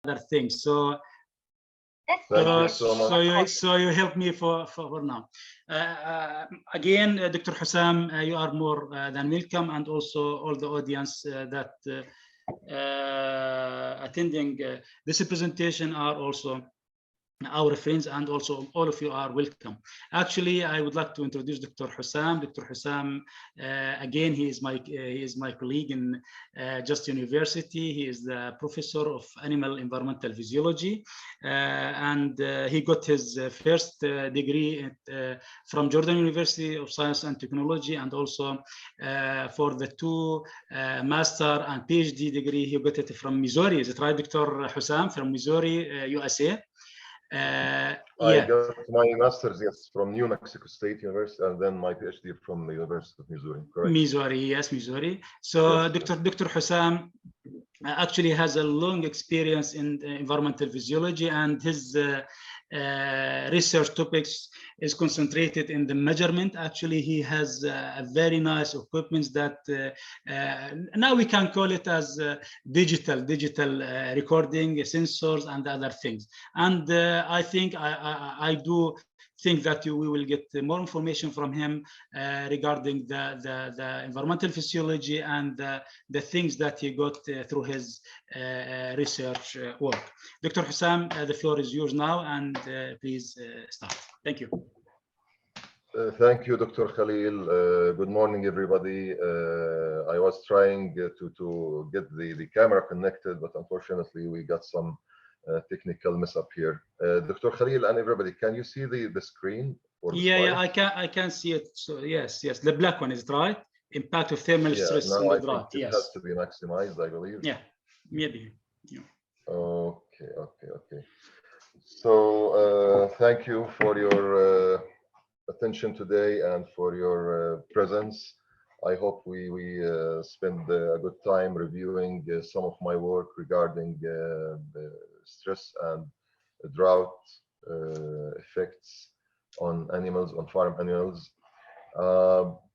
other things. So Thank you so much. so you help me for now. Again, Dr. Hussam, you are more than welcome, and also all the audience that attending this presentation are also our friends, and also all of you are welcome. Actually, I would like to introduce Dr. Hussam. Dr. Hussam, again, he is my colleague in Just University. He is the professor of animal environmental physiology, and he got his first degree from Jordan University of Science and Technology, and also for the two master and PhD degree, he got it from Missouri. Is it right, Dr. Hussam, from Missouri, USA? I got my master's, yes, from New Mexico State University, and then my PhD from the University of Missouri. Correct. Missouri, yes, Missouri. So yes, Dr. Hussam actually has a long experience in environmental physiology, and his research topics is concentrated in the measurement. Actually, he has a very nice equipment that now we can call it as digital recording, sensors, and other things. And I think I do think that we will get more information from him regarding the environmental physiology and the things that he got through his research work. Dr. Hussam, the floor is yours now, and please start. Thank you. Thank you, Dr. Khalil. Good morning, everybody. I was trying to get the camera connected, but unfortunately we got some technical mess up here. Dr. Khalil and everybody, can you see the screen? Yeah, I can see it. So yes, the black one is right. Impact of thermal stress in the drought. It has to be maximized, I believe. Yeah, maybe. Yeah. Okay. So thank you for your attention today and for your presence. I hope we spend a good time reviewing some of my work regarding the stress and drought effects on animals, on farm animals.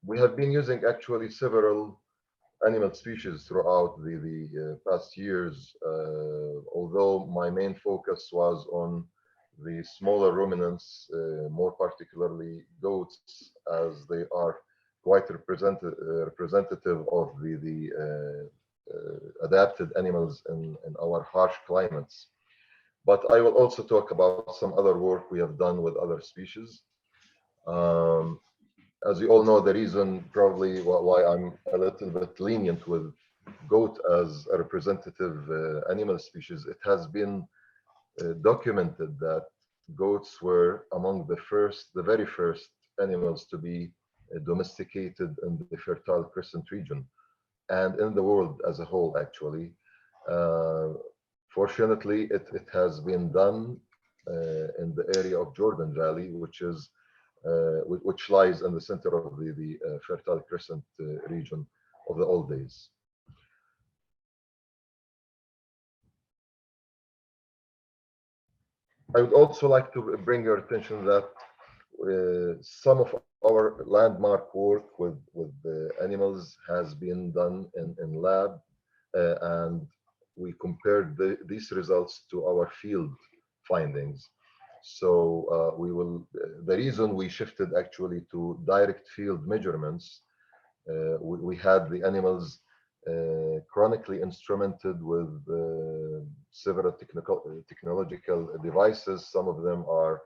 We have been using actually several animal species throughout the past years, although my main focus was on the smaller ruminants, more particularly goats, as they are quite representative of the adapted animals in our harsh climates. But I will also talk about some other work we have done with other species. As you all know, the reason probably why I'm a little bit lenient with goat as a representative animal species, it has been documented that goats were among the very first animals to be domesticated in the Fertile Crescent region and in the world as a whole, actually. Fortunately, it has been done in the area of Jordan Valley, which lies in the center of the Fertile Crescent region of the old days. I would also like to bring your attention that some of our landmark work with the animals has been done in lab, and we compared these results to our field findings. So the reason we shifted actually to direct field measurements, we had the animals chronically instrumented with several technological devices. Some of them are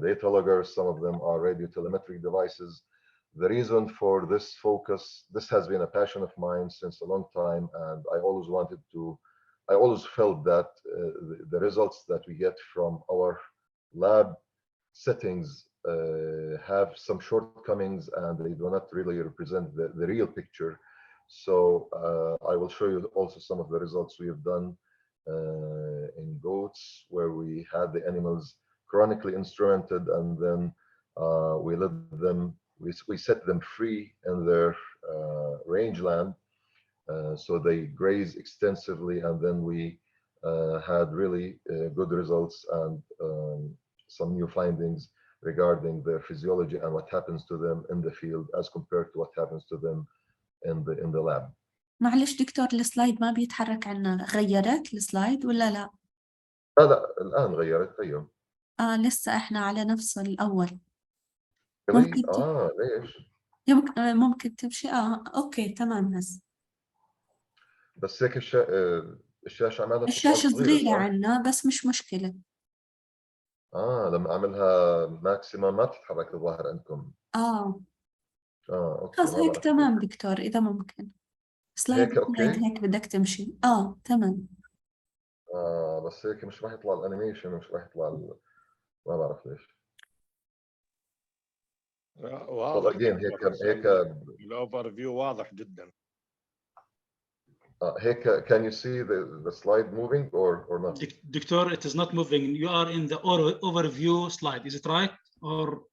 data loggers, some of them are radio telemetric devices. The reason for this focus, this has been a passion of mine since a long time, and I always felt that the results that we get from our lab settings have some shortcomings, and they do not really represent the real picture. So I will show you also some of the results we have done in goats, where we had the animals chronically instrumented, and then we set them free in their rangeland, so they graze extensively, and then we had really good results and some new findings regarding their physiology and what happens to them in the field as compared to what happens to them in the lab. معلش دكتور السلايد ما بيتحرك عنا، غيرت السلايد ولا لا؟ لا الآن غيرت. أيوه لسه احنا على نفس الأول. really؟ ممكن ليش؟ ممكن تمشي. اوكي تمام. هسه بس هيك الشاشة عمالها تطلع الشاشة صغيرة صغيرة صح؟ عنا بس مش مشكلة. لما أعملها ماكسيمم ما بتتحرك الظاهر عندكم. أوكي خلص ما هيك بعرف تمام ليش. دكتور، إذا ممكن سلايد هيك أوكي؟ هيك بدك تمشي. تمام. بس هيك مش راح يطلع الأنيميشن، مش راح يطلع ما بعرف ليش. واضح again هيك الاوفر فيو واضح جدا. هيك can you see the slide moving or not? Doctor, it is not moving. You are in the overview slide. Is it right? Or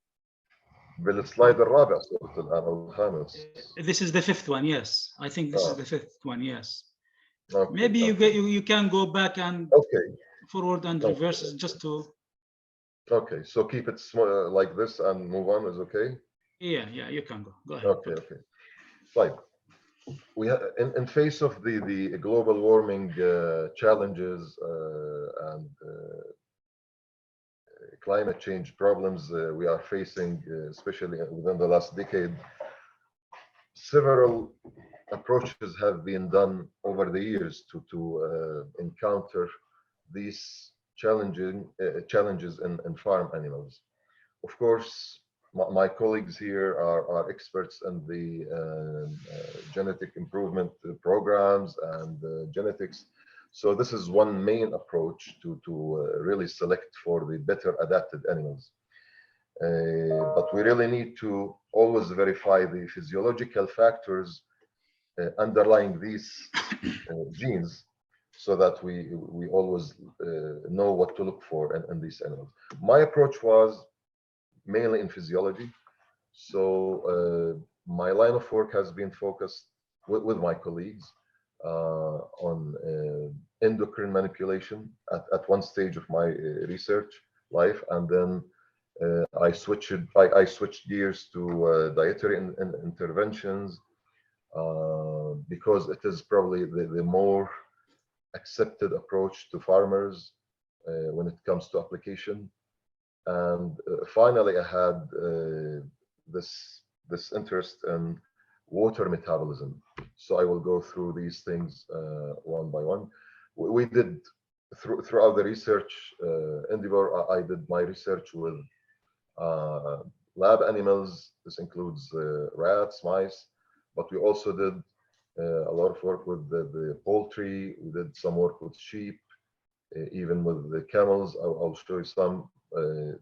بالسلايد الرابع صرت الآن أو الخامس. this is the fifth one. Yes, I think this is the fifth one. Yes. Okay, Maybe okay. you can go back and forward and reverse just to. Okay, so keep it like this and move on is okay? Yeah, you can go. Go ahead. Okay. Right. We have, in face of the global warming challenges and climate change problems we are facing, especially within the last decade, several approaches have been done over the years to encounter these challenges in farm animals. Of course, my colleagues here are experts in the genetic improvement programs and genetics. So this is one main approach to really select for the better adapted animals. But we really need to always verify the physiological factors underlying these genes, so that we always know what to look for in these animals. My approach was mainly in physiology. So my line of work has been focused with my colleagues on endocrine manipulation at one stage of my research life, and then I switched gears to dietary interventions because it is probably the more accepted approach to farmers when it comes to application. And finally, I had this interest in water metabolism. So I will go through these things one by one. We did throughout the research endeavor. I did my research with lab animals. This includes rats, mice, but we also did a lot of work with the poultry. We did some work with sheep, even with the camels. I'll show you some.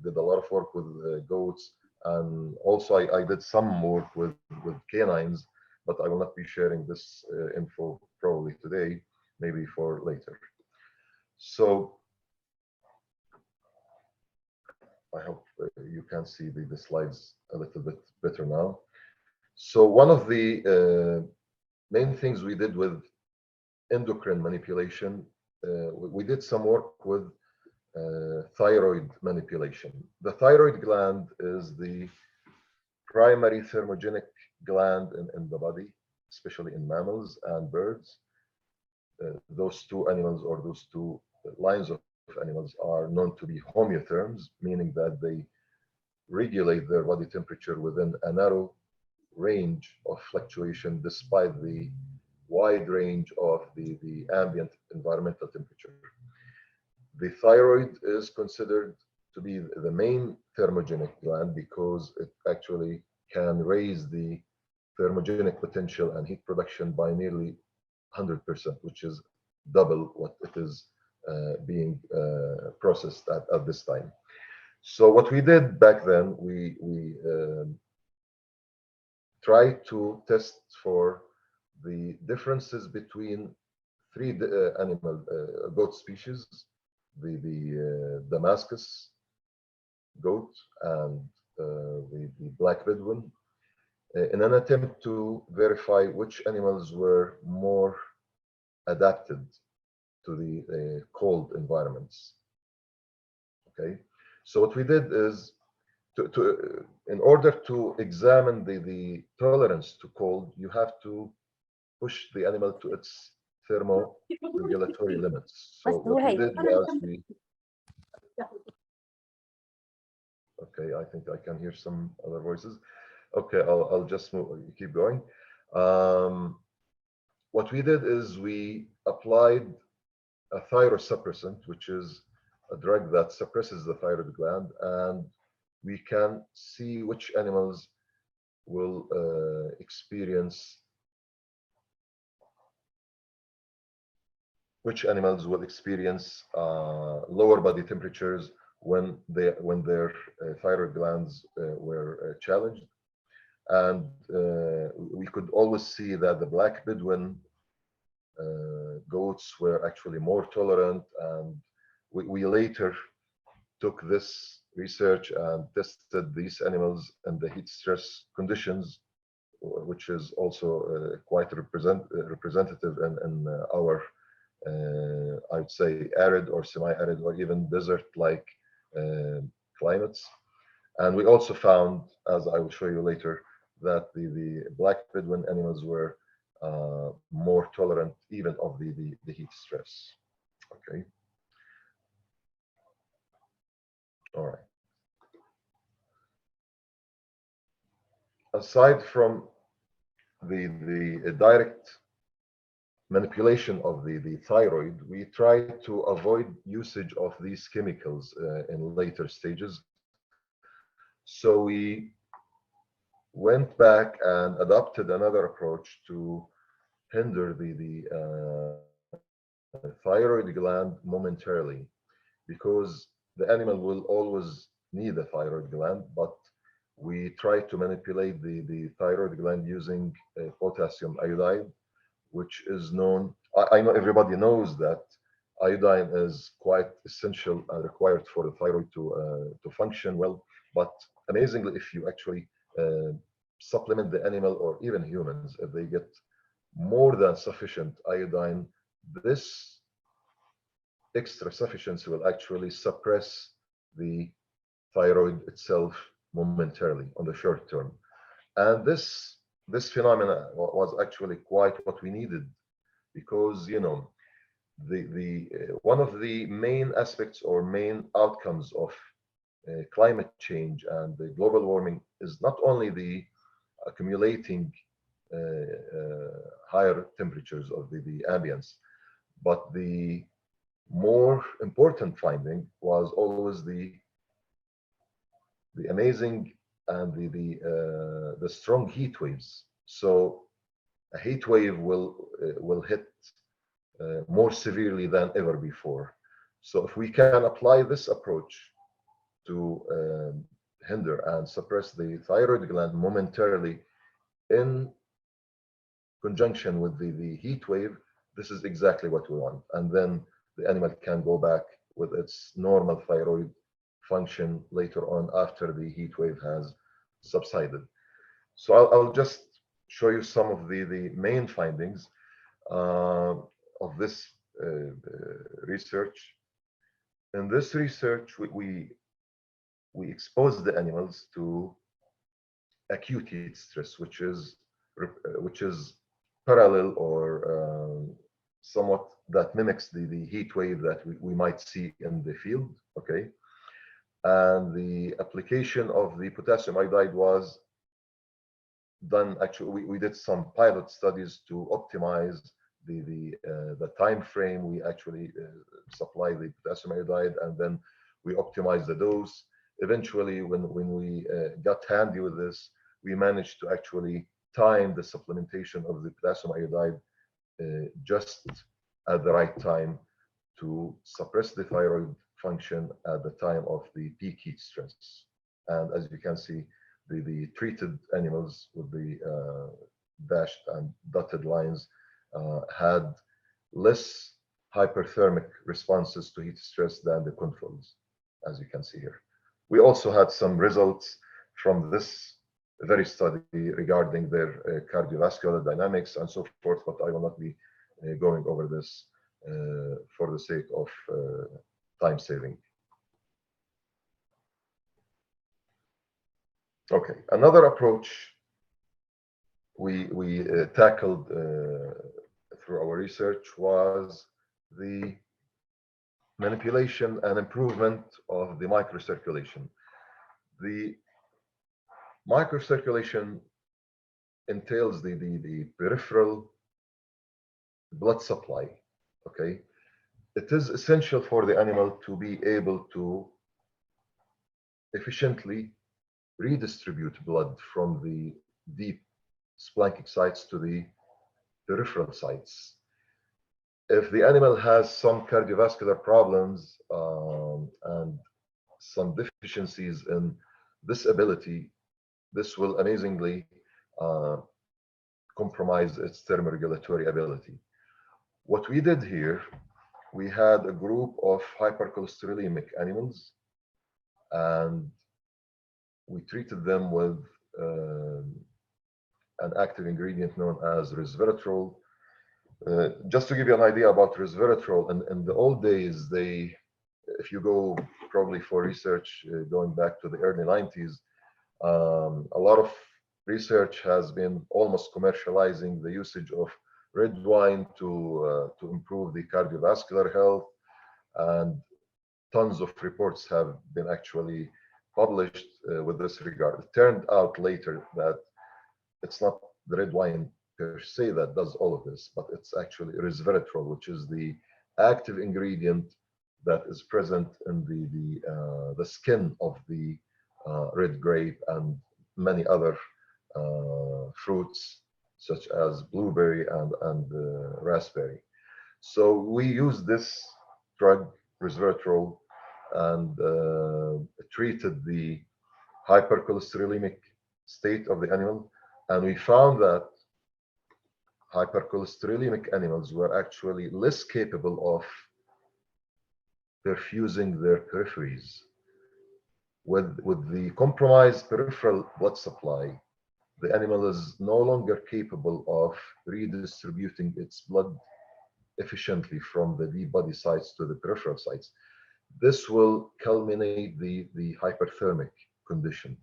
Did a lot of work with goats, and also I did some work with canines, but I will not be sharing this info probably today, maybe for later. So I hope you can see the slides a little bit better now. So one of the main things we did with endocrine manipulation, we did some work with thyroid manipulation. The thyroid gland is the primary thermogenic gland in the body, especially in mammals and birds. Those two animals, or those two lines of animals, are known to be homeotherms, meaning that they regulate their body temperature within a narrow range of fluctuation despite the wide range of the ambient environmental temperature. The thyroid is considered to be the main thermogenic gland because it actually can raise the thermogenic potential and heat production by nearly 100%, which is double what it is being processed at this time. So what we did back then, we tried to test for the differences between three animal goat species: the Damascus goat and the black Bedouin, in an attempt to verify which animals were more adapted to the cold environments. Okay, so what we did is in order to examine the tolerance to cold, you have to push the animal to its thermoregulatory limits. So what we did was okay, I think I can hear some other voices. Okay, I'll just keep going. What we did is we applied a thyrosuppressant, which is a drug that suppresses the thyroid gland, and we can see which animals will experience lower body temperatures when their thyroid glands were challenged. And we could always see that the black Bedouin goats were actually more tolerant, and we later took this research and tested these animals in the heat stress conditions, which is also quite representative in our I would say arid or semi-arid or even desert-like climates. And we also found, as I will show you later, that the black Bedouin animals were more tolerant even of the heat stress. Okay. All right. Aside from the direct manipulation of the thyroid, we try to avoid usage of these chemicals in later stages. So we went back and adopted another approach to hinder the thyroid gland momentarily, because the animal will always need a thyroid gland, but we try to manipulate the thyroid gland using potassium iodide, which is known. I know everybody knows that iodine is quite essential and required for the thyroid to function well. But amazingly, if you actually supplement the animal or even humans, if they get more than sufficient iodine, this extra sufficiency will actually suppress the thyroid itself momentarily on the short term. And this phenomena was actually quite what we needed, because one of the main aspects or main outcomes of climate change and the global warming is not only the accumulating higher temperatures of the ambience, but the more important finding was always the amazing and the strong heat waves. So a heat wave will hit more severely than ever before. So if we can apply this approach to hinder and suppress the thyroid gland momentarily in conjunction with the heat wave, this is exactly what we want. And then the animal can go back with its normal thyroid function later on after the heat wave has subsided. So I'll just show you some of the main findings of this research. In this research, we exposed the animals to acute heat stress, which is parallel or somewhat that mimics the heat wave that we might see in the field. Okay. And the application of the potassium iodide was done. Actually, we did some pilot studies to optimize the time frame. We actually supply the potassium iodide, and then we optimize the dose. Eventually, when we got handy with this, we managed to actually time the supplementation of the potassium iodide just at the right time to suppress the thyroid function at the time of the peak heat stress. And as you can see, the treated animals with the dashed and dotted lines had less hyperthermic responses to heat stress than the controls, as you can see here. We also had some results from this very study regarding their cardiovascular dynamics and so forth, but I will not be going over this for the sake of time saving. Okay, another approach we tackled through our research was the manipulation and improvement of the microcirculation. The microcirculation entails the peripheral blood supply. Okay, it is essential for the animal to be able to efficiently redistribute blood from the deep splanchnic sites to the peripheral sites. If the animal has some cardiovascular problems and some deficiencies in this ability, this will amazingly compromise its thermoregulatory ability. What we did here, we had a group of hypercholesterolemic animals, and we treated them with an active ingredient known as resveratrol. Just to give you an idea about resveratrol, in the old days, if you go probably for research going back to the early 90s, a lot of research has been almost commercializing the usage of red wine to improve the cardiovascular health, and tons of reports have been actually published with this regard. It turned out later that it's not the red wine per se that does all of this, but it's actually resveratrol, which is the active ingredient that is present in the skin of the red grape and many other fruits, such as blueberry and raspberry. So we use this drug, resveratrol, and treated the hypercholesterolemic state of the animal, and we found that hypercholesterolemic animals were actually less capable of perfusing their peripheries. With the compromised peripheral blood supply, the animal is no longer capable of redistributing its blood efficiently from the deep body sites to the peripheral sites. This will culminate the hyperthermic condition.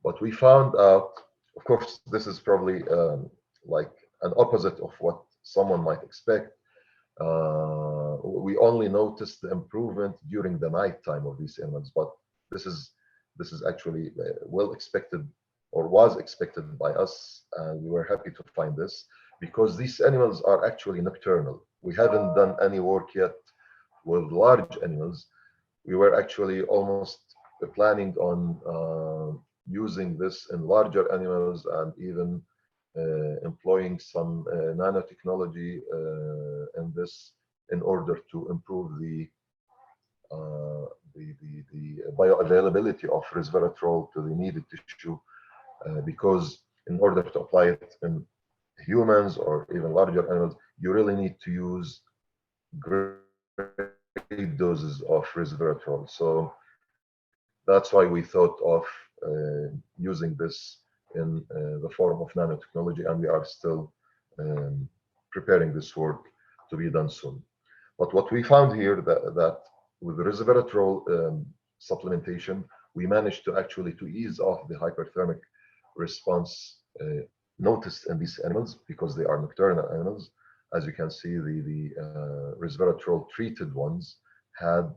What we found out, of course, this is probably like an opposite of what someone might expect. We only noticed the improvement during the nighttime of these animals, but this is actually well expected, or was expected by us, and we were happy to find this because these animals are actually nocturnal. We haven't done any work yet with large animals. We were actually almost planning on using this in larger animals and even employing some nanotechnology in this in order to improve the bioavailability of resveratrol to the needed tissue, because in order to apply it in humans or even larger animals, you really need to use great doses of resveratrol. So that's why we thought of using this in the form of nanotechnology, and we are still preparing this work to be done soon. But what we found here that with resveratrol supplementation, we managed to actually to ease off the hyperthermic response noticed in these animals because they are nocturnal animals. As you can see, the resveratrol treated ones had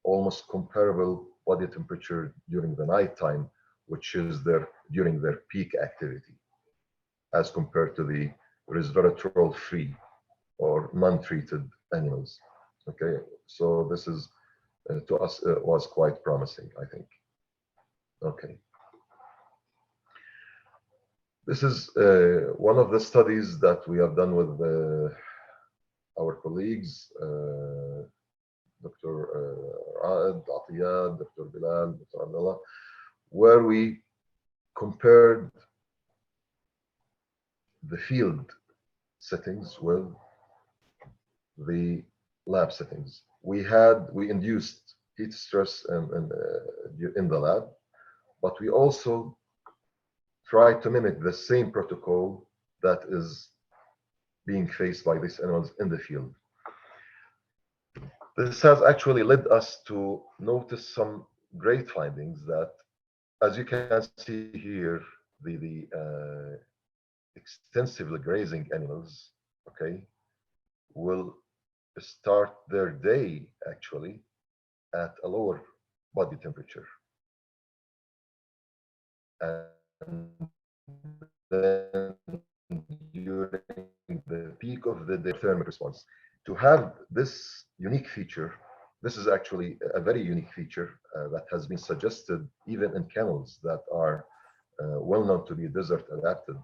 almost comparable body temperature during the nighttime, which is during their peak activity, as compared to the resveratrol free or non-treated animals. Okay, so this is to us was quite promising, I think. Okay, this is one of the studies that we have done with our colleagues, Dr. Raed, Atiyad, Dr. Bilal, Dr. Abdullah, where we compared the field settings with the lab settings. We induced heat stress in the lab, but we also tried to mimic the same protocol that is being faced by these animals in the field. This has actually led us to notice some great findings that, as you can see here, the extensively grazing animals, okay, will start their day actually at a lower body temperature. And then during the peak of the day, thermic response. To have this unique feature, this is actually a very unique feature that has been suggested even in camels that are well known to be desert adapted.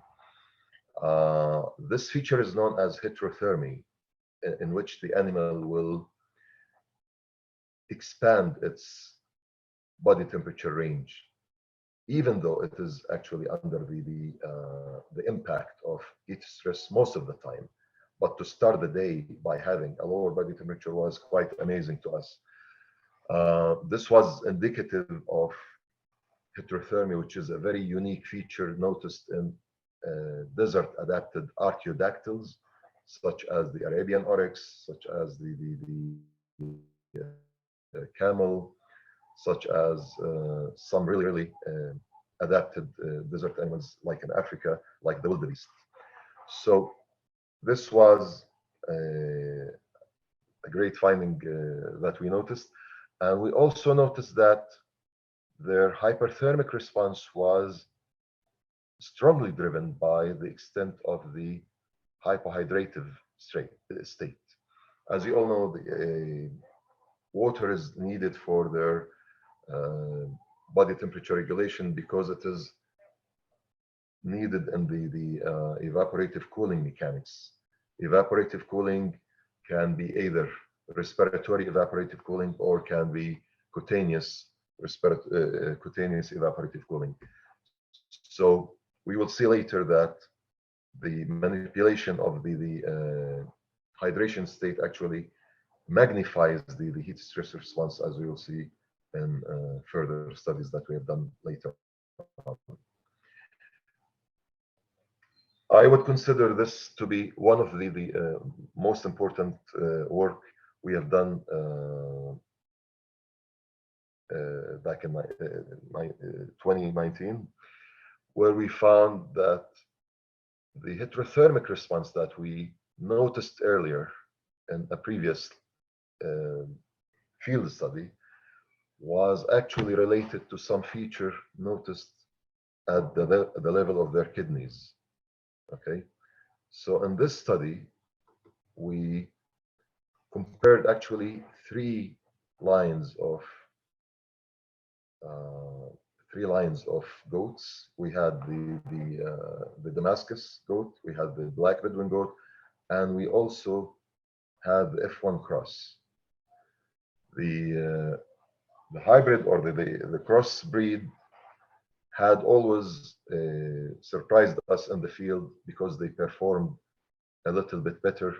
This feature is known as heterothermy, in which the animal will expand its body temperature range, even though it is actually under the impact of heat stress most of the time. But to start the day by having a lower body temperature was quite amazing to us. This was indicative of heterothermy, which is a very unique feature noticed in desert adapted archaeodactyls, such as the Arabian oryx, such as the camel, such as some really adapted desert animals like in Africa, like the wildebeest. So this was a great finding that we noticed. And we also noticed that their hyperthermic response was strongly driven by the extent of the hypohydrative state. As you all know, the water is needed for their body temperature regulation because it is needed in the evaporative cooling mechanics. Evaporative cooling can be either respiratory evaporative cooling or can be cutaneous cutaneous evaporative cooling. So we will see later that the manipulation of the hydration state actually magnifies the heat stress response, as we will see in further studies that we have done later on. I would consider this to be one of the most important work we have done back in 2019, where we found that the heterothermic response that we noticed earlier in a previous field study was actually related to some feature noticed at the level of their kidneys. Okay, so in this study, we compared actually three lines of goats. We had the Damascus goat, we had the black Bedouin goat, and we also had the F1 cross. The hybrid or the crossbreed had always surprised us in the field because they performed a little bit better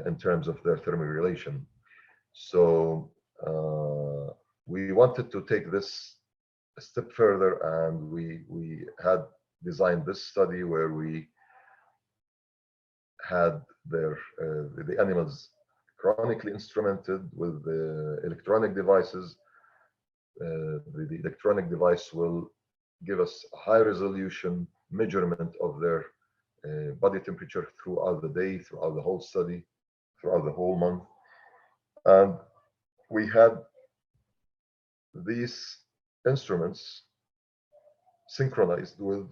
in terms of their thermoregulation. So we wanted to take this a step further, and we had designed this study where we had the animals chronically instrumented with the electronic devices. The electronic device will give us a high resolution measurement of their body temperature throughout the day, throughout the whole study, throughout the whole month. And we had these instruments synchronized with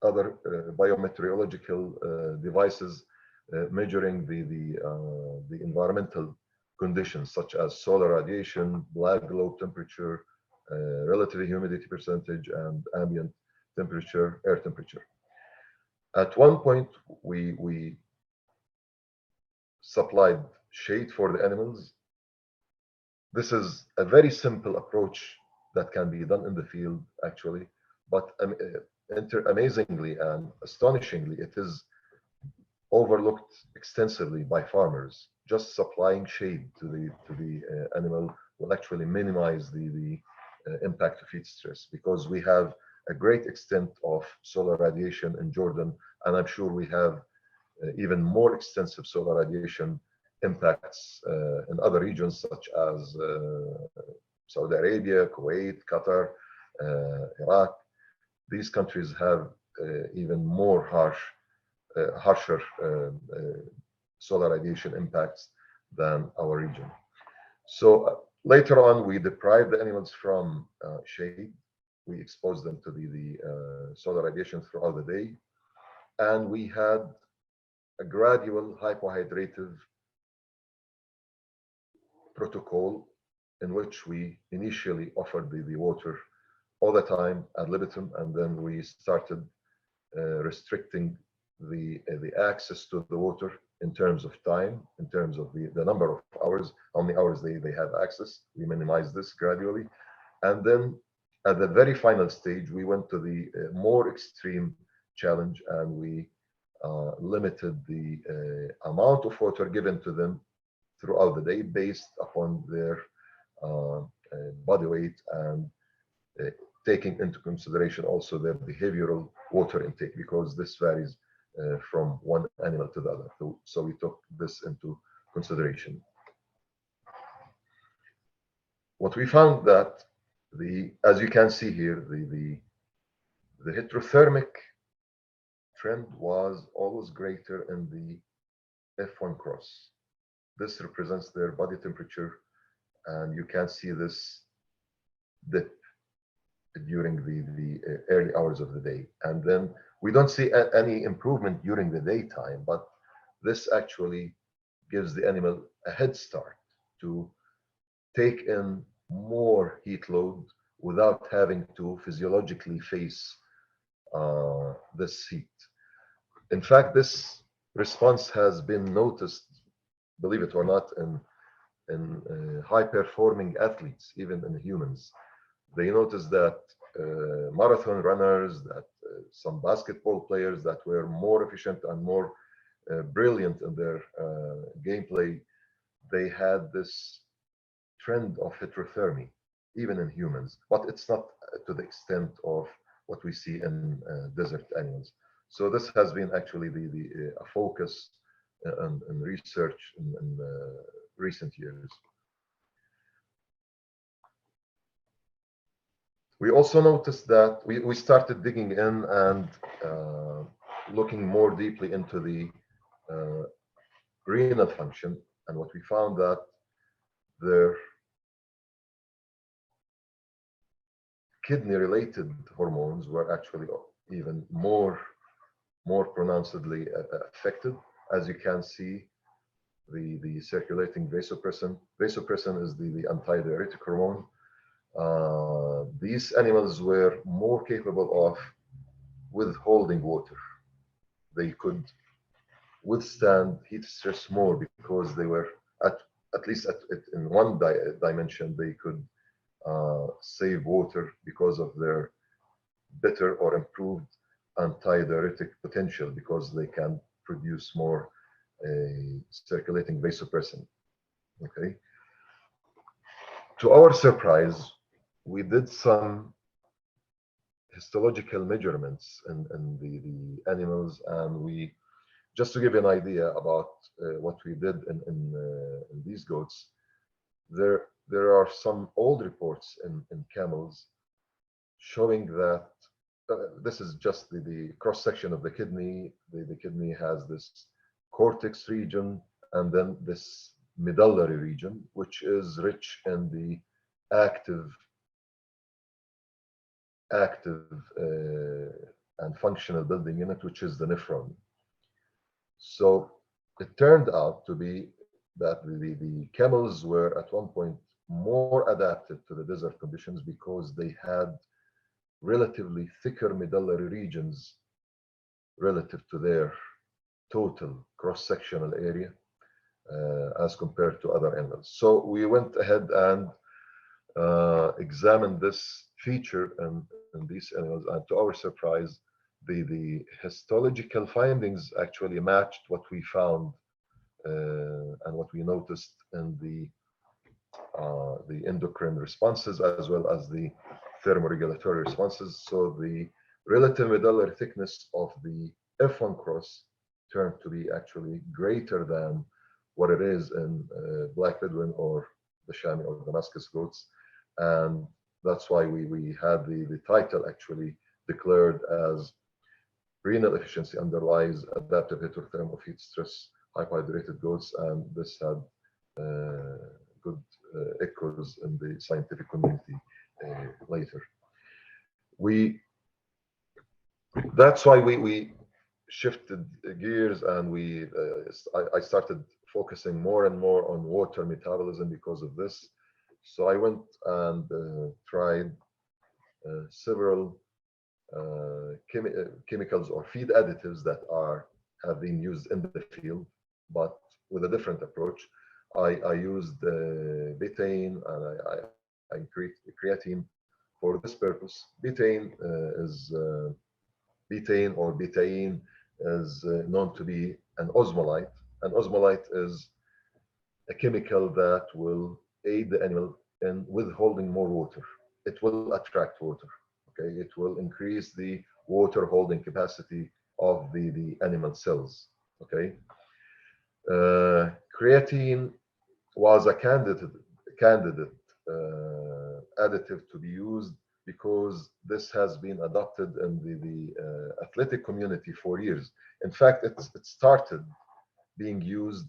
other biometeorological devices measuring the environmental conditions such as solar radiation, black globe temperature, relative humidity percentage, and ambient temperature, air temperature. At one point, we supplied shade for the animals. This is a very simple approach that can be done in the field, actually, but amazingly and astonishingly, it is overlooked extensively by farmers. Just supplying shade to the animal will actually minimize the impact of heat stress, because we have a great extent of solar radiation in Jordan, and I'm sure we have even more extensive solar radiation impacts in other regions such as Saudi Arabia, Kuwait, Qatar, Iraq. These countries have even more harsher solar radiation impacts than our region. So later on, we deprived the animals from shade. We exposed them to the solar radiation throughout the day. And we had a gradual hypohydrative protocol in which we initially offered the water all the time ad libitum, and then we started restricting the access to the water in terms of time, in terms of the number of hours, how many hours they have access. We minimized this gradually. And then at the very final stage, we went to the more extreme challenge, and we limited the amount of water given to them throughout the day based upon their body weight, and taking into consideration also their behavioral water intake, because this varies from one animal to the other. So we took this into consideration. What we found that as you can see here, the heterothermic trend was always greater in the F1 cross. This represents their body temperature, and you can see this dip during the early hours of the day. And then we don't see any improvement during the daytime, but this actually gives the animal a head start to take in more heat load without having to physiologically face this heat. In fact, this response has been noticed, believe it or not, in high-performing athletes, even in humans. They noticed that marathon runners, that some basketball players that were more efficient and more brilliant in their gameplay, they had this trend of heterothermy, even in humans, but it's not to the extent of what we see in desert animals. So this has been actually a focus in research in recent years. We also noticed that we started digging in and looking more deeply into the renal function, and what we found that their kidney-related hormones were actually even more pronouncedly affected. As you can see, the circulating vasopressin. Vasopressin is the antidiuretic hormone. These animals were more capable of withholding water. They could withstand heat stress more because they were at least in one dimension, they could save water because of their better or improved antidiuretic potential, because they can produce more circulating vasopressin. Okay. To our surprise, we did some histological measurements in the animals, and we, just to give you an idea about what we did in these goats, there are some old reports in camels showing that this is just the cross section of the kidney. The kidney has this cortex region and then this medullary region, which is rich in the active and functional building unit, which is the nephron. So it turned out to be that the camels were at one point more adapted to the desert conditions because they had relatively thicker medullary regions relative to their total cross-sectional area as compared to other animals. So we went ahead and examined this feature in these animals, and to our surprise, the histological findings actually matched what we found and what we noticed in the endocrine responses as well as the thermoregulatory responses. So the relative medullary thickness of the F1 cross turned to be actually greater than what it is in Black Bedouin or the Shami or Damascus goats. And that's why we had the title actually declared as renal efficiency underlies adaptive heterothermal heat stress hyperhydrated goats, and this had good echoes in the scientific community later. That's why we shifted gears, and I started focusing more and more on water metabolism because of this. So I went and tried several chemicals or feed additives that have been used in the field, but with a different approach. I used betaine and I creatine for this purpose. Betaine or betaine is known to be an osmolyte. An osmolyte is a chemical that will aid the animal in withholding more water. It will attract water. Okay, it will increase the water holding capacity of the animal cells. Okay, creatine was a candidate additive to be used because this has been adopted in the athletic community for years. In fact, it started being used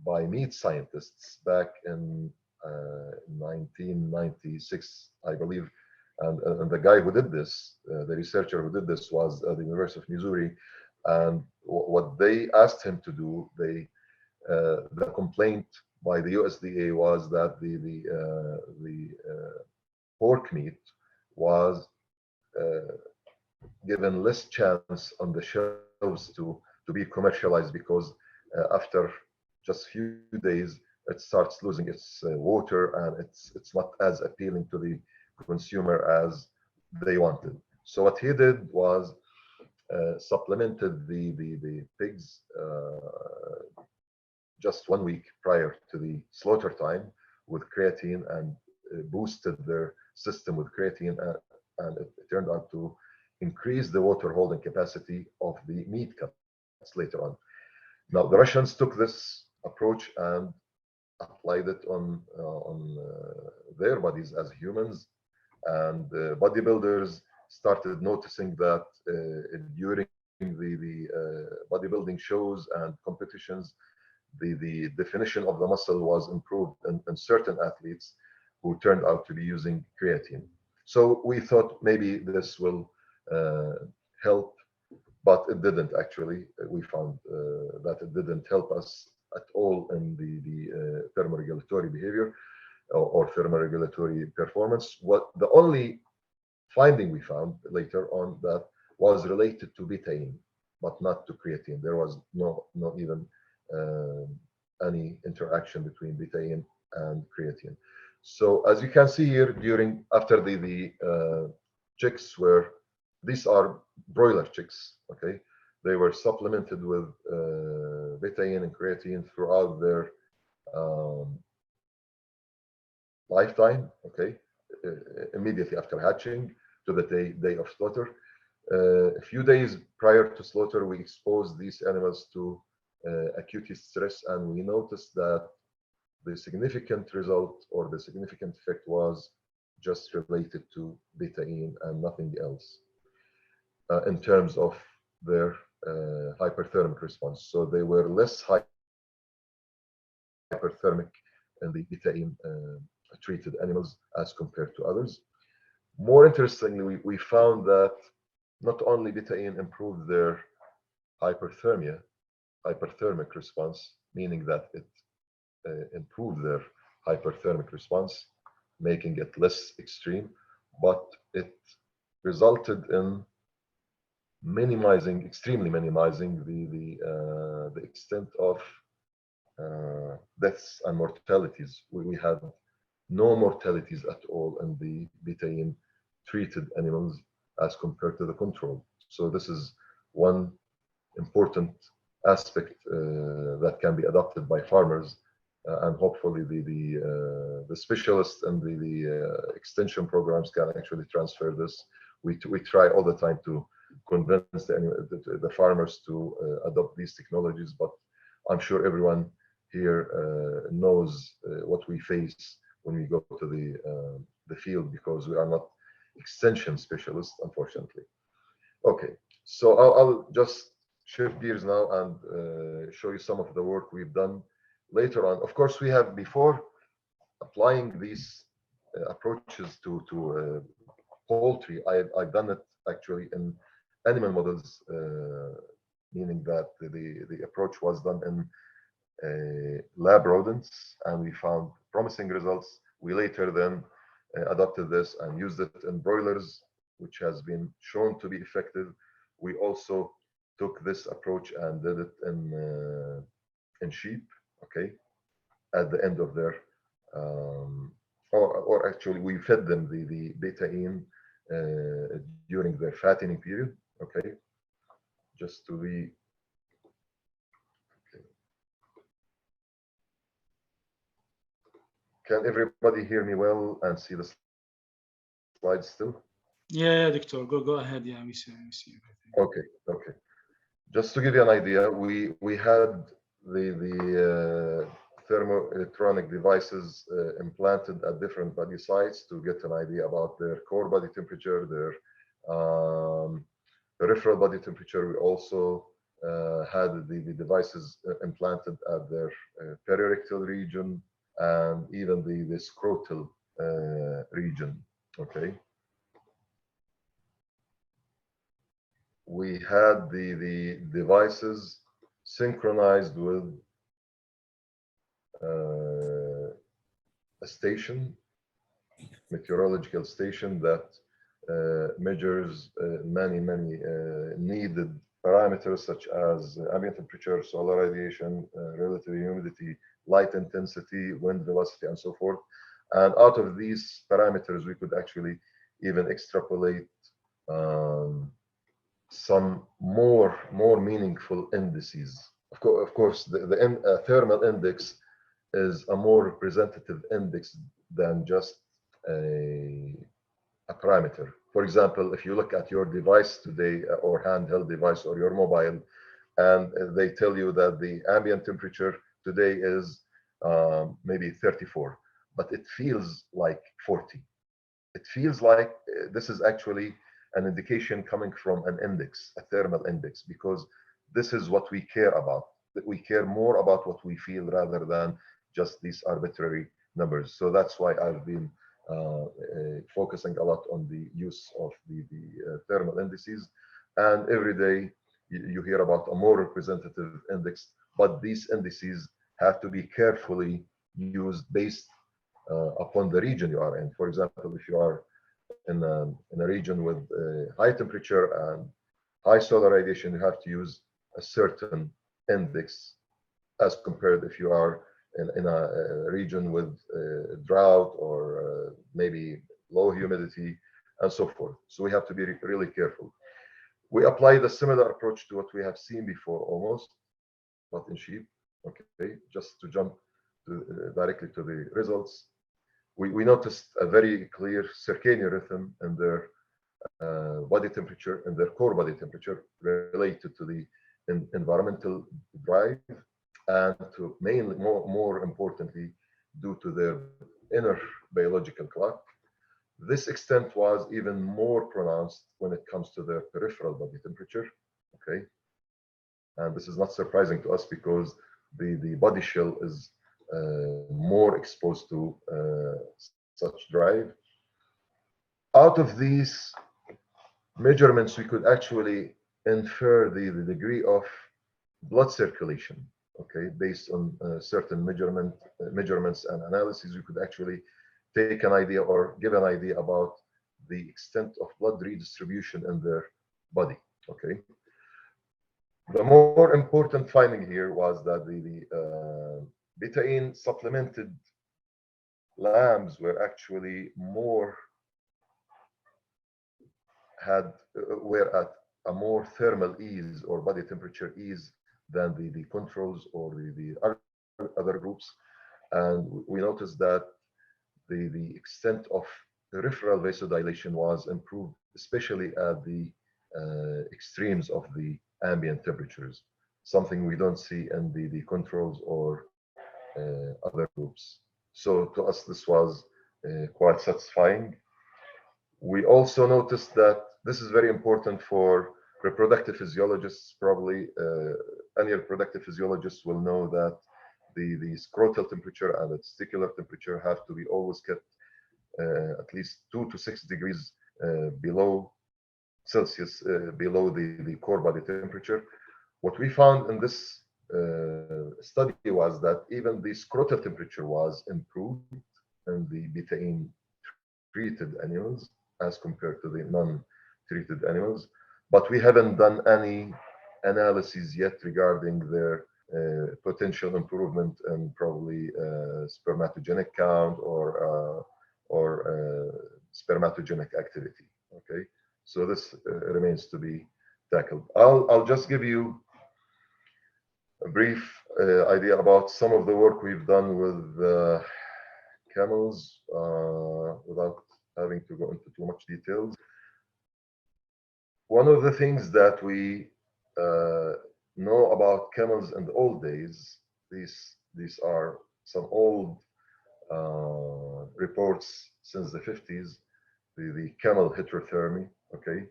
by meat scientists back in 1996, I believe. And the guy who did this, the researcher who did this, was at the University of Missouri. And what they asked him to do, the complaint by the USDA was that the pork meat was given less chance on the shelves to be commercialized because after just few days it starts losing its water, and it's not as appealing to the consumer as they wanted. So what he did was supplemented the pigs just 1 week prior to the slaughter time with creatine, and boosted their system with creatine, and it turned out to increase the water holding capacity of the meat cuts later on. Now the Russians took this approach and applied it on their bodies as humans, and bodybuilders started noticing that during the bodybuilding shows and competitions, the definition of the muscle was improved in certain athletes who turned out to be using creatine. So we thought maybe this will help, but it didn't actually. We found that it didn't help us at all in the thermoregulatory behavior or thermoregulatory performance. What the only finding we found later on that was related to betaine, but not to creatine. There was not even any interaction between betaine and creatine. So as you can see here, after the chicks were, these are broiler chicks, okay? They were supplemented with betaine and creatine throughout their lifetime, okay? Immediately after hatching to the day of slaughter. A few days prior to slaughter, we exposed these animals to acute heat stress, and we noticed that the significant result or the significant effect was just related to betaine and nothing else in terms of their hyperthermic response. So they were less hyperthermic in the betaine treated animals as compared to others. More interestingly, we found that not only betaine improved their hyperthermic response, meaning that it improved their hyperthermic response, making it less extreme, but it resulted in extremely minimizing the extent of deaths and mortalities. We had no mortalities at all in the betaine treated animals as compared to the control. So this is one important aspect that can be adopted by farmers, and hopefully the specialists and the extension programs can actually transfer this. We try all the time to convince the farmers to adopt these technologies, but I'm sure everyone here knows what we face when we go to the field, because we are not extension specialists, unfortunately. Okay, so I'll just shift gears now and show you some of the work we've done later on. Of course, we have before applying these approaches to poultry. I've done it actually in animal models, meaning that the approach was done in lab rodents, and we found promising results. We later then adopted this and used it in broilers, which has been shown to be effective. We also took this approach and did it in sheep, okay, at the end of their or actually we fed them the betaine during their fattening period, okay, just to be okay. Can everybody hear me well and see the slides still? Yeah, Doctor, go ahead. Yeah, we see everything. Okay. Just to give you an idea, we had the thermoelectronic devices implanted at different body sites to get an idea about their core body temperature, their peripheral body temperature. We also had the devices implanted at their perirectal region and even the scrotal region, okay. We had the devices synchronized with a station, meteorological station that measures many needed parameters such as ambient temperature, solar radiation, relative humidity, light intensity, wind velocity, and so forth. And out of these parameters, we could actually even extrapolate some more meaningful indices. Of course, the thermal index is a more representative index than just a parameter. For example, if you look at your device today or handheld device or your mobile, and they tell you that the ambient temperature today is maybe 34, but it feels like 40. It feels like this is actually an indication coming from an index, a thermal index, because this is what we care about. That we care more about what we feel rather than just these arbitrary numbers. So that's why I've been focusing a lot on the use of the thermal indices. And every day you hear about a more representative index, but these indices have to be carefully used based upon the region you are in. For example, if you are in a region with high temperature and high solar radiation, you have to use a certain index as compared if you are in a region with drought or maybe low humidity and so forth. So we have to be really careful. We applied a similar approach to what we have seen before almost, but in sheep. Okay, just to jump directly to the results. We noticed a very clear circadian rhythm in their body temperature and their core body temperature related to the environmental drive and to mainly more importantly due to their inner biological clock. This extent was even more pronounced when it comes to their peripheral body temperature. Okay, and this is not surprising to us because the body shell is more exposed to such drive. Out of these measurements, we could actually infer the degree of blood circulation. Okay, based on certain measurements and analyses, we could actually take an idea or give an idea about the extent of blood redistribution in their body. Okay. The more important finding here was that the betaine supplemented lambs were actually were at a more thermal ease or body temperature ease than the controls or the other groups. And we noticed that the extent of peripheral vasodilation was improved, especially at the extremes of the ambient temperatures, something we don't see in the controls or other groups. So to us, this was quite satisfying. We also noticed that this is very important for reproductive physiologists. Probably any reproductive physiologist will know that the scrotal temperature and the testicular temperature have to be always kept at least 2 to 6 degrees below Celsius, below the core body temperature. What we found in this study was that even the scrotal temperature was improved in the betaine treated animals as compared to the non-treated animals, but we haven't done any analyses yet regarding their potential improvement and probably spermatogenic count or spermatogenic activity. Okay, so this remains to be tackled. I'll just give you a brief idea about some of the work we've done with camels without having to go into too much details. One of the things that we know about camels in the old days, these are some old reports since the 50s, the camel heterothermy, okay,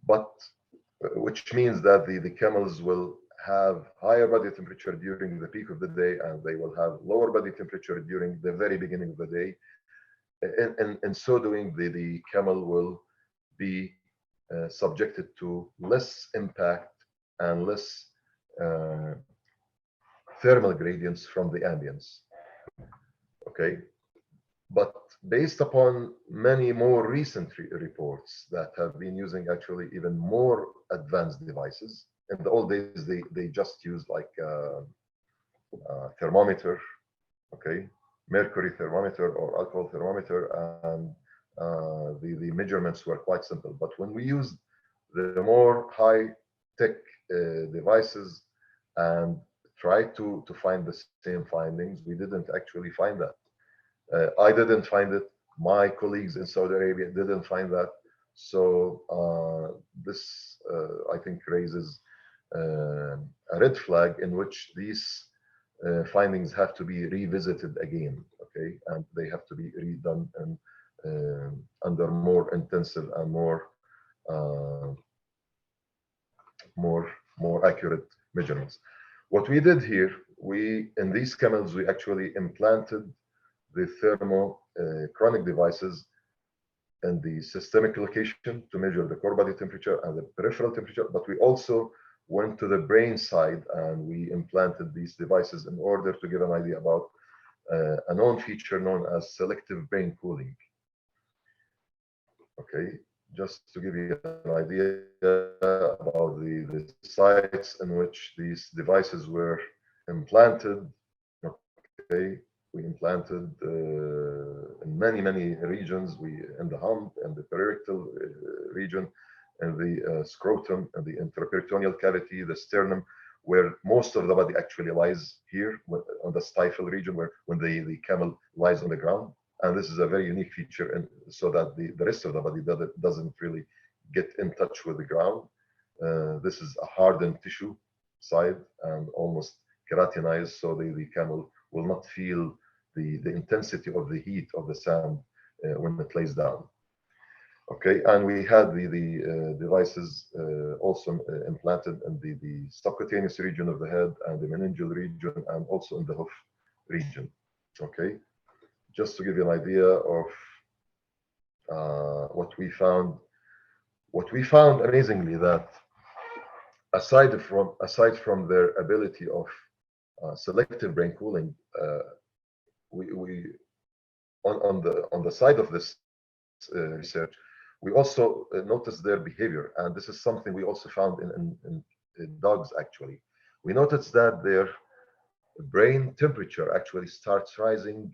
but which means that the camels will have higher body temperature during the peak of the day, and they will have lower body temperature during the very beginning of the day. And so doing, the camel will be subjected to less impact and less thermal gradients from the ambience. Okay, but based upon many more recent reports that have been using actually even more advanced devices. In the old days, they just used like thermometer, okay, mercury thermometer or alcohol thermometer, and the measurements were quite simple. But when we used the more high-tech devices and tried to find the same findings, we didn't actually find that. I didn't find it. My colleagues in Saudi Arabia didn't find that. So this, I think, raises a red flag in which these findings have to be revisited again, okay, and they have to be redone and under more intensive and more accurate measurements. What we did here, in these camels, we actually implanted the thermochronic devices in the systemic location to measure the core body temperature and the peripheral temperature, but we also went to the brain side and we implanted these devices in order to give an idea about a known feature known as selective brain cooling. Okay, just to give you an idea about the sites in which these devices were implanted. Okay, we implanted in many regions. In the hump and the parietal region, and the scrotum and the intraperitoneal cavity, the sternum, where most of the body actually lies here on the stifle region, where when the camel lies on the ground. And this is a very unique feature, and so that the rest of the body doesn't really get in touch with the ground. This is a hardened tissue side and almost keratinized, so the camel will not feel the intensity of the heat of the sand when it lays down. Okay, and we had the devices also implanted in the subcutaneous region of the head and the meningeal region, and also in the hoof region. Okay, just to give you an idea of what we found. What we found amazingly, that aside from their ability of selective brain cooling, we on the side of this research, we also noticed their behavior, and this is something we also found in dogs. Actually, we noticed that their brain temperature actually starts rising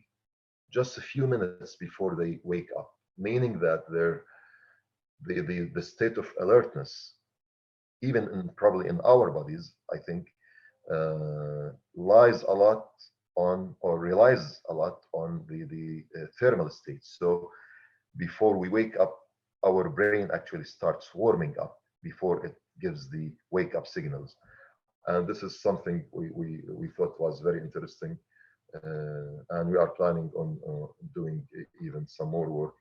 just a few minutes before they wake up, meaning that the state of alertness, even probably in our bodies, I think, lies a lot on, or relies a lot on the thermal states. So before we wake up, our brain actually starts warming up before it gives the wake up signals. And this is something we thought was very interesting. And we are planning on doing even some more work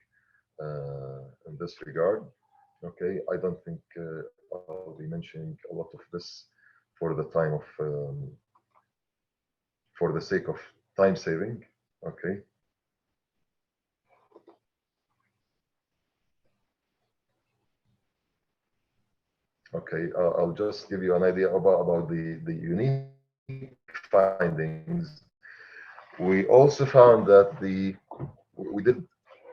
in this regard. Okay, I don't think I'll be mentioning a lot of this for the time of, for the sake of time saving. Okay. Okay, I'll just give you an idea about the unique findings. We also found that we did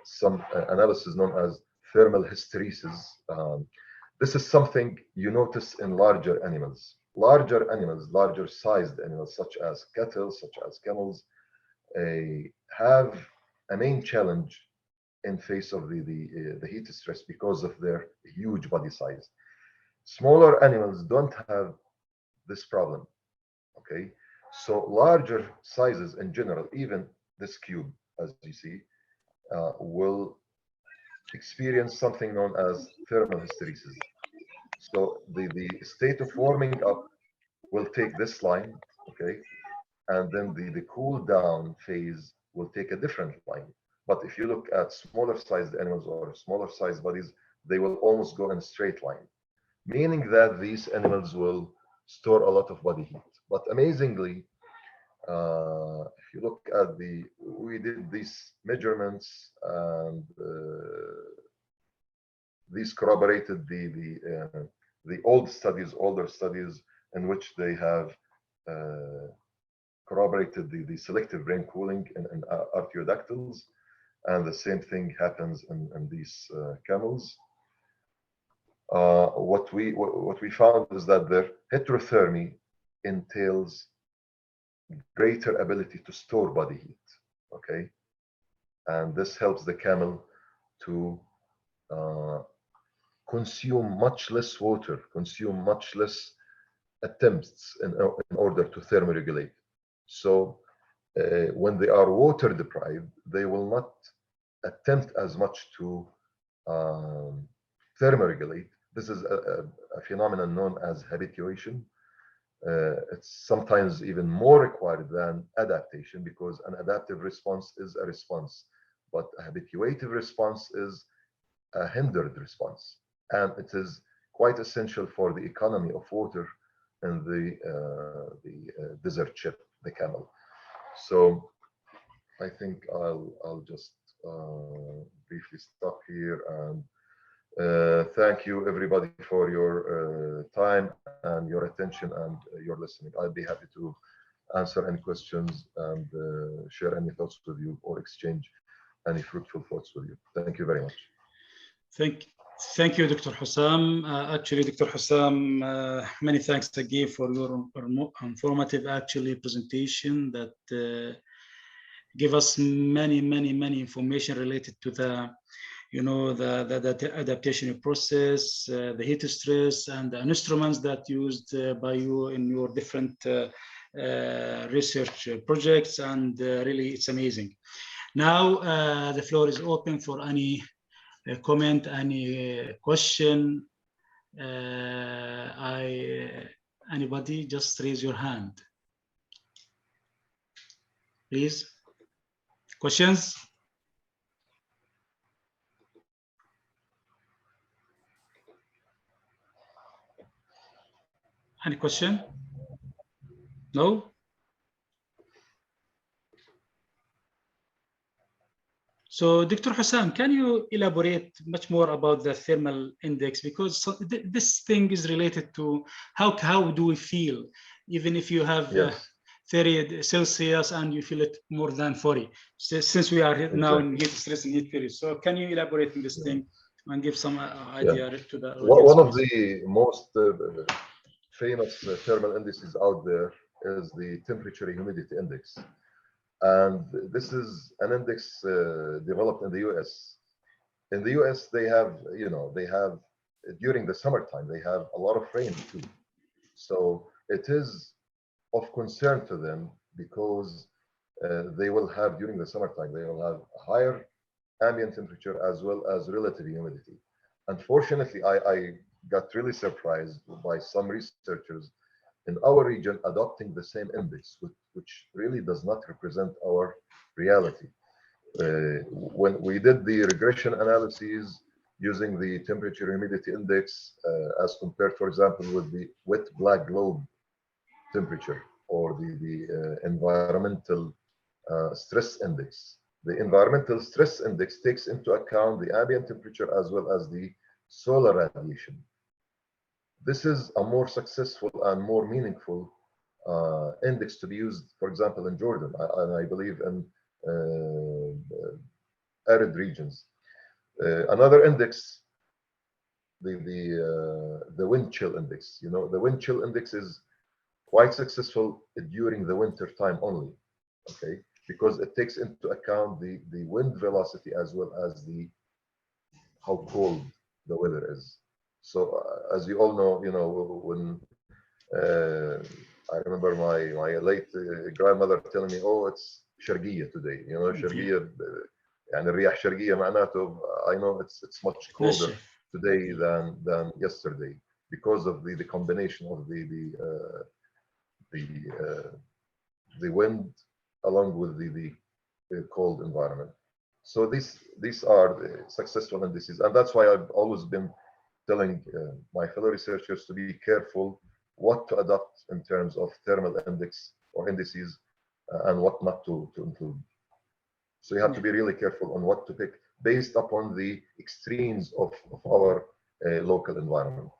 some analysis known as thermal hysteresis. This is something you notice in larger animals. Larger animals, larger sized animals, such as cattle, such as camels, have a main challenge in face of the heat stress because of their huge body size. Smaller animals don't have this problem. Okay, so larger sizes in general, even this cube, as you see, will experience something known as thermal hysteresis. So the state of warming up will take this line, okay, and then the cool down phase will take a different line. But if you look at smaller sized animals or smaller sized bodies, they will almost go in a straight line, meaning that these animals will store a lot of body heat. But amazingly, if you look at we did these measurements, and these corroborated the older studies in which they have corroborated the selective brain cooling in artiodactyls, and the same thing happens in these camels. What we found is that their heterothermy entails greater ability to store body heat. Okay, and this helps the camel to consume much less water, consume much less attempts in order to thermoregulate. So when they are water deprived, they will not attempt as much to thermoregulate. This is a phenomenon known as habituation. It's sometimes even more required than adaptation, because an adaptive response is a response, but a habituative response is a hindered response. And it is quite essential for the economy of water in the desert ship, the camel. So I think I'll just briefly stop here, and thank you everybody for your time and your attention and your listening. I'd be happy to answer any questions and share any thoughts with you, or exchange any fruitful thoughts with you. Thank you very much. Thank you, Dr. Hussam. Actually, Dr. Hussam, many thanks again for your informative presentation that give us many information related to the the adaptation process, the heat stress, and the instruments that used by you in your different research projects, and really it's amazing. Now the floor is open for any comment, any question. Anybody, just raise your hand, please. Questions? Any question? No? So, Dr. Hussam, can you elaborate much more about the thermal index? Because this thing is related to how do we feel, even if you have 30 Celsius and you feel it more than 40, since we are now in heat stress and heat period. So can you elaborate on this thing and give some idea to the audience? One of the most famous thermal indices out there is the temperature humidity index. And this is an index developed in the US. In the US, they have, during the summertime, they have a lot of rain too. So it is of concern to them, because they will have, during the summertime, they will have a higher ambient temperature as well as relative humidity. Unfortunately, I got really surprised by some researchers in our region adopting the same index, which really does not represent our reality. When we did the regression analyses, using the temperature humidity index as compared, for example, with the wet black globe temperature or the environmental stress index. The environmental stress index takes into account the ambient temperature as well as the solar radiation. This is a more successful and more meaningful index to be used, for example, in Jordan, and I believe in arid regions. Another index, the wind chill index. You know, the wind chill index is quite successful during the winter time only, okay, because it takes into account the wind velocity as well as how cold the weather is. So as you all know, you know, when I remember my late grandmother telling me, oh, it's شرقية today, you know, شرقية يعني الرياح شرقية معناته I know it's much colder today than yesterday because of the combination of the wind along with the cold environment. So these are the successful indices, and that's why I've always been telling my fellow researchers to be careful what to adopt in terms of thermal index or indices and what not to include. So you have to be really careful on what to pick based upon the extremes of our local environment.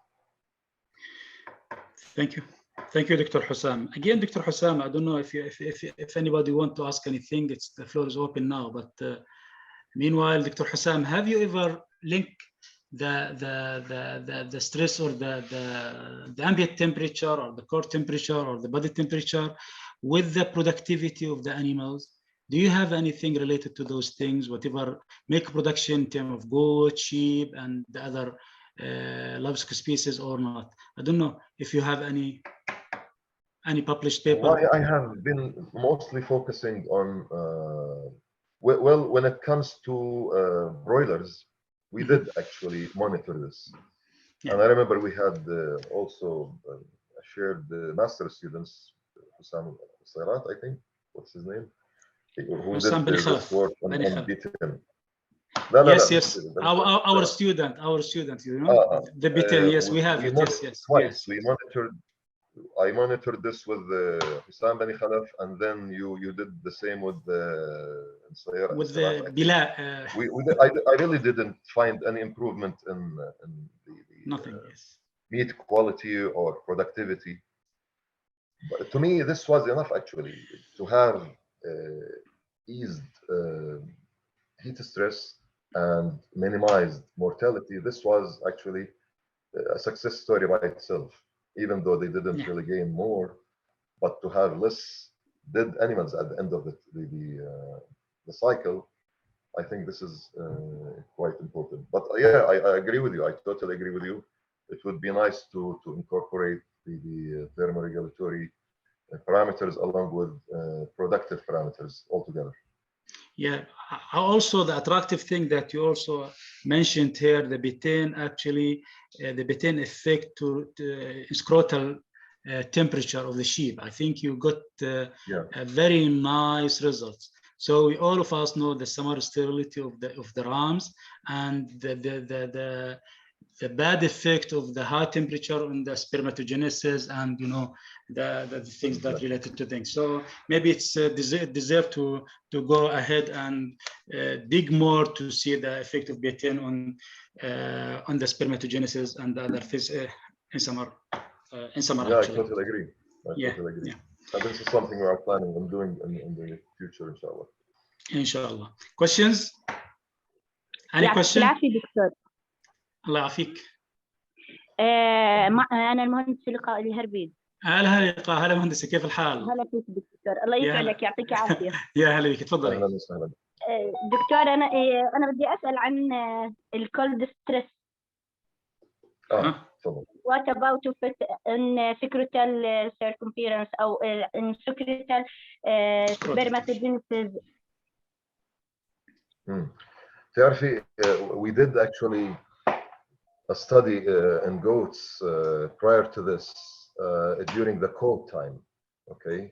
Thank you. Thank you, Dr. Hussam. Again, Dr. Hussam, I don't know if anybody want to ask anything, the floor is open now. But meanwhile, Dr. Hussam, have you ever linked the stress or the ambient temperature or the core temperature or the body temperature with the productivity of the animals? Do you have anything related to those things, whatever milk production in terms of goat, sheep, and the other livestock species or not? I don't know if you have any published paper. Well, I have been mostly focusing on well, when it comes to broilers, we did actually monitor this. Yeah. And I remember we had also shared the master students, Hussam Sayrat, I think, what's his name? Who did this work on B10. Yes. Our student, you know, the B10. Yes, we have it. Yes. Twice. We monitored. I monitored this with Hussam Bani Khalaf, and then you did the same with the Bila. I really didn't find any improvement in nothing. Yes. Meat quality or productivity. But to me, this was enough actually to have eased heat stress and minimized mortality. This was actually a success story by itself, even though they didn't really gain more, but to have less dead animals at the end of the cycle, I think this is quite important. But yeah, I agree with you. I totally agree with you. It would be nice to incorporate the thermoregulatory parameters along with productive parameters altogether. Yeah, also the attractive thing that you also mentioned here, the B10 actually, the B10 effect to scrotal temperature of the sheep. I think you got a very nice results. So all of us know the summer sterility of the rams and the bad effect of the high temperature on the spermatogenesis and, you know, the things that related to things. So maybe it's deserve to go ahead and dig more to see the effect of B10 on the spermatogenesis and the other things in summer. Yeah, actually. I totally agree. Totally agree. And this is something we are planning on doing in the future, inshallah. Inshallah. Questions? Any question? الله يعافيك. أنا المهندس لقاء الهربيد. هلا لقاء، هلا مهندسة، كيف الحال؟ هلا فيك دكتور، الله يسعدك يعطيك العافية. يا هلا بك، تفضلي. أهلا وسهلا. دكتور أنا بدي أسأل عن الكولد ستريس. تفضل. What about in secretal circumference أو in secretal spermatogenesis? تعرفي, we did actually a study in goats prior to this during the cold time. Okay,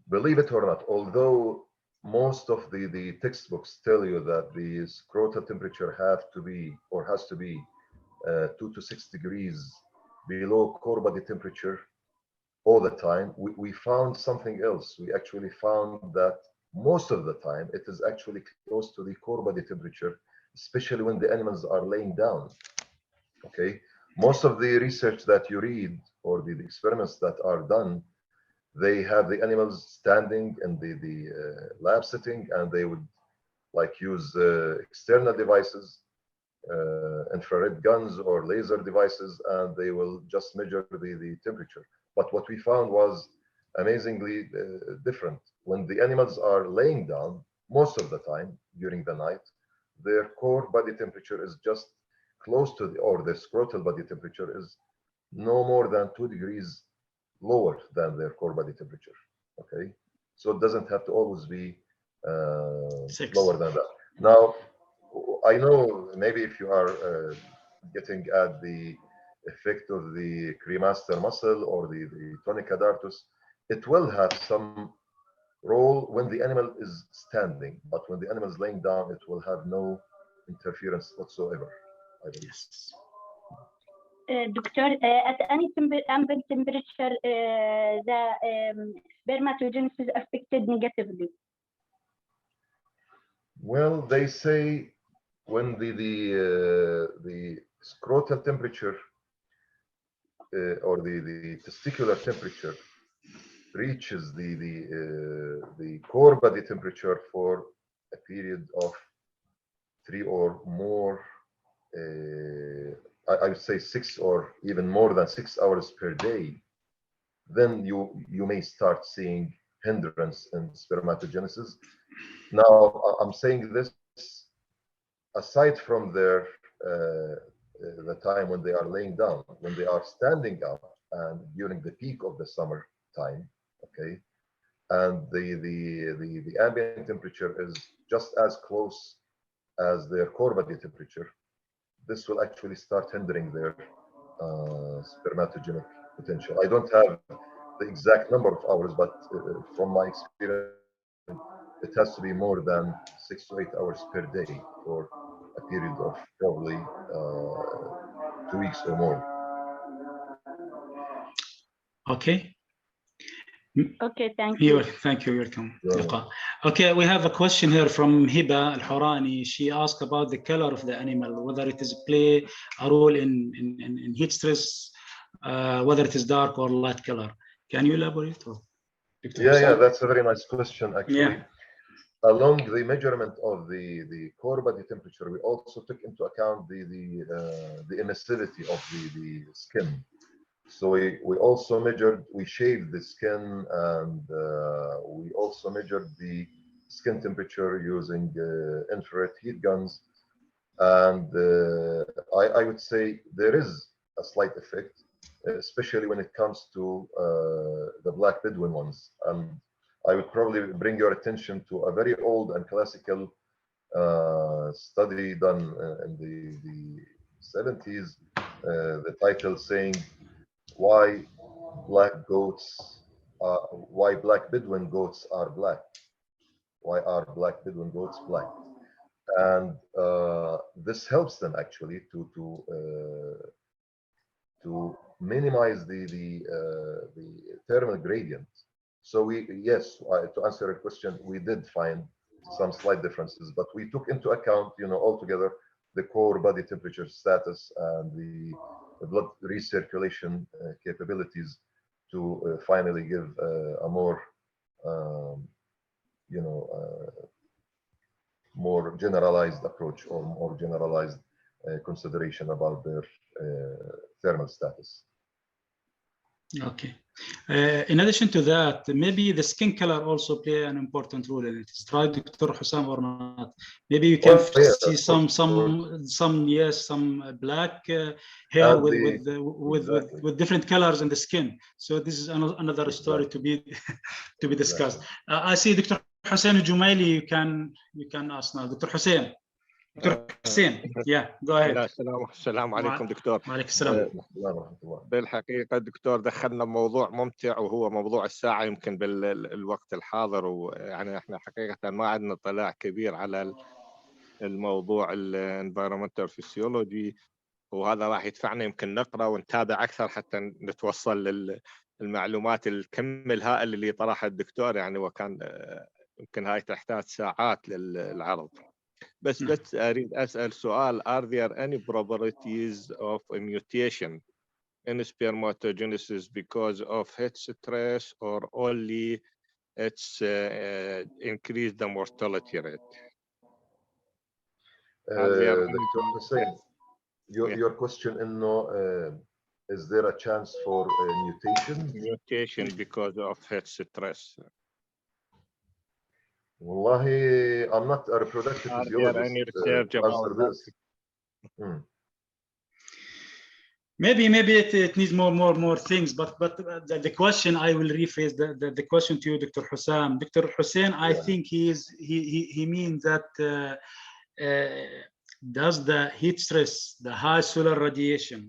believe it or not, although most of the textbooks tell you that the scrotal temperature have to be or has to be 2 to 6 degrees below core body temperature all the time. We found something else. We actually found that most of the time it is actually close to the core body temperature, especially when the animals are laying down. Okay, most of the research that you read or the experiments that are done, they have the animals standing in the lab setting, and they would like use external devices, infrared guns or laser devices, and they will just measure the temperature. But what we found was amazingly different. When the animals are laying down, most of the time during the night, their core body temperature is just close to or the scrotal body temperature is no more than 2 degrees lower than their core body temperature. Okay, so it doesn't have to always be lower than that. Now, I know maybe if you are getting at the effect of the cremaster muscle or the tonica dartus, it will have some role when the animal is standing, but when the animal is laying down, it will have no interference whatsoever, I believe. Yes. Doctor, at any ambient temperature, the spermatogenesis is affected negatively. Well, they say when the scrotal temperature or the testicular temperature reaches the core body temperature for a period of 3 or more, I would say 6 or even more than 6 hours per day, then you may start seeing hindrance in spermatogenesis. Now, I'm saying this aside from their the time when they are laying down. When they are standing up and during the peak of the summer time, okay, and the ambient temperature is just as close as their core body temperature, this will actually start hindering their spermatogenic potential. I don't have the exact number of hours, but from my experience, it has to be more than 6 to 8 hours per day for a period of probably 2 weeks or more. Okay. Okay, thank you. Thank you. Welcome. Okay, we have a question here from Hiba Al-Hurani. She asked about the color of the animal, whether it is play a role in heat stress, whether it is dark or light color. Can you elaborate? Yeah, that's a very nice question, actually. Yeah. Along the measurement of the core body temperature, we also took into account the emissivity of the skin. So we also measured, we shaved the skin, and we also measured the skin temperature using infrared heat guns. And I would say there is a slight effect, especially when it comes to the black Bedouin ones. And I would probably bring your attention to a very old and classical study done in the 70s, the title saying why black Bedouin goats are black. Why are black Bedouin goats black? And this helps them actually to minimize the thermal gradient. So to answer your question, we did find some slight differences, but we took into account, altogether the core body temperature status and the blood recirculation capabilities to finally give a more, more generalized approach or more generalized consideration about their thermal status. Okay. In addition to that, maybe the skin color also play an important role in it. Is right, Dr. Hussam, or not? Maybe you can see some black hair with different colors in the skin. So this is another story to be discussed. I see Dr. Hussein Jumaili. You can ask now, Dr. Hussein. Dr. Hussein, yeah, go ahead. السلام عليكم دكتور. وعليكم السلام. بالحقيقة دكتور دخلنا موضوع ممتع وهو موضوع الساعة يمكن بالوقت الحاضر، ويعني احنا حقيقة ما عندنا اطلاع كبير على الموضوع الانفيرومنتال فيسيولوجي، وهذا راح يدفعنا يمكن نقرأ ونتابع أكثر حتى نتوصل للمعلومات الكم الهائل اللي طرحها الدكتور يعني، وكان يمكن هاي تحتاج ساعات للعرض. بس أريد أسأل سؤال: Are there any probabilities of a mutation in spermatogenesis because of heat stress, or only it's increase the mortality rate? Dr. Hussein, your question is there a chance for mutation because of heat stress? Wallahi, I'm not a reproductive physiologist. Are there any research about this? Maybe it needs more things, but the question, I will rephrase the question to you, Dr. Hussam. Dr. Hussein, I think he means that does the heat stress, the high solar radiation,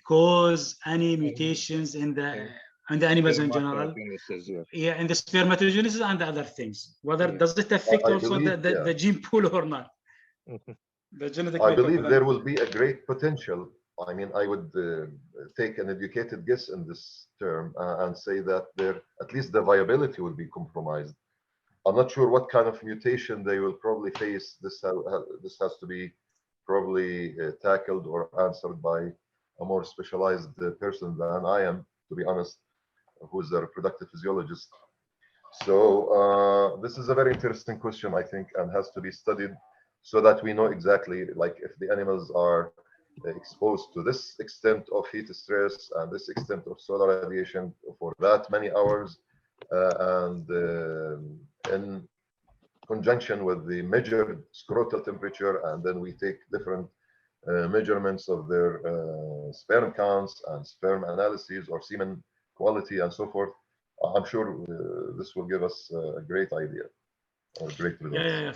cause any mutations in the animals in general? Yeah, in the spermatogenesis and the other things. Whether does it affect also the gene pool or not? The genetic I believe there will be a great potential. I mean, I would take an educated guess in this term and say that at least the viability will be compromised. I'm not sure what kind of mutation they will probably face. This has to be probably tackled or answered by a more specialized person than I am, to be honest, who's a reproductive physiologist. So this is a very interesting question, I think, and has to be studied so that we know exactly, like, if the animals are exposed to this extent of heat stress and this extent of solar radiation for that many hours, and in conjunction with the measured scrotal temperature, and then we take different measurements of their sperm counts and sperm analyses or semen quality and so forth, I'm sure this will give us a great idea.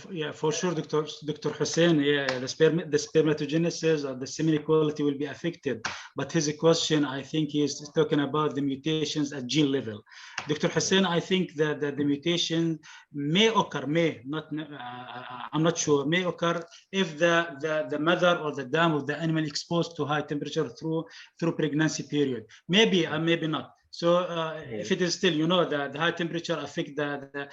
Yeah, for sure, Dr. Hussein. Yeah, the spermatogenesis or the semen quality will be affected. But his question, I think, he is talking about the mutations at gene level. Dr. Hussein, I think that the mutation may occur, I'm not sure, may occur if the mother or the dam of the animal exposed to high temperature through pregnancy period. Maybe and maybe not. So if it is still, the high temperature affect the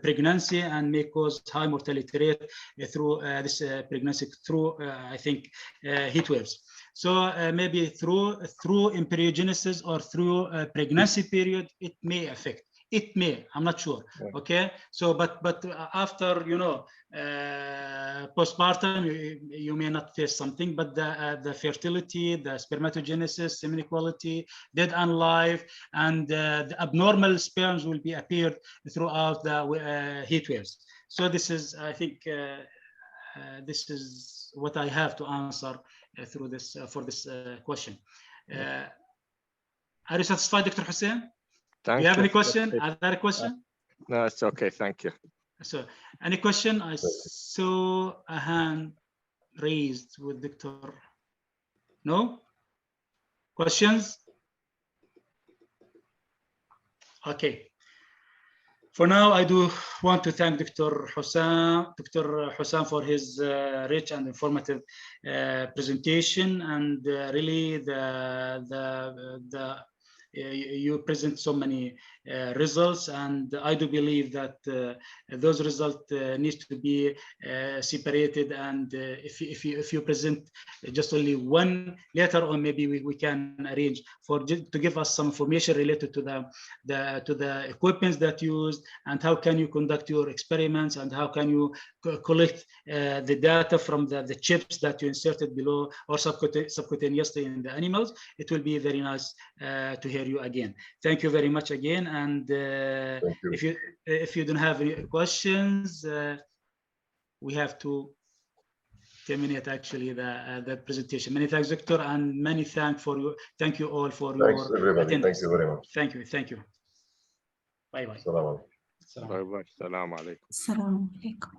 pregnancy and may cause high mortality rate through this pregnancy through I think heat waves. So maybe through embryogenesis or through pregnancy period, it may affect. It may, I'm not sure. Okay, so but after postpartum, you may not face something, but the fertility, the spermatogenesis, semen quality, dead and live, and the abnormal sperms will be appeared throughout the heat waves. So this is, I think, this is what I have to answer through this for this question. Are you satisfied, Dr. Hussein? Do you have any question? Other question? No, it's okay. Thank you. So, any question? I saw a hand raised with Dr. No? Questions? Okay. For now, I do want to thank Dr. Hussam for his rich and informative presentation, and really you present so many results, and I do believe that those results need to be separated, and if you present just only one, later on maybe we can arrange to give us some information related to the equipment that you used, and how can you conduct your experiments, and how can you collect the data from the chips that you inserted below or subcutaneously in the animals. It will be very nice to hear you again. Thank you very much again, and if you don't have any questions, we have to terminate actually the presentation. Many thanks, Victor, and many thank you all for your attendance. Thank you very much. Thank you. Bye bye. السلام باي باي. السلام عليكم. السلام عليكم.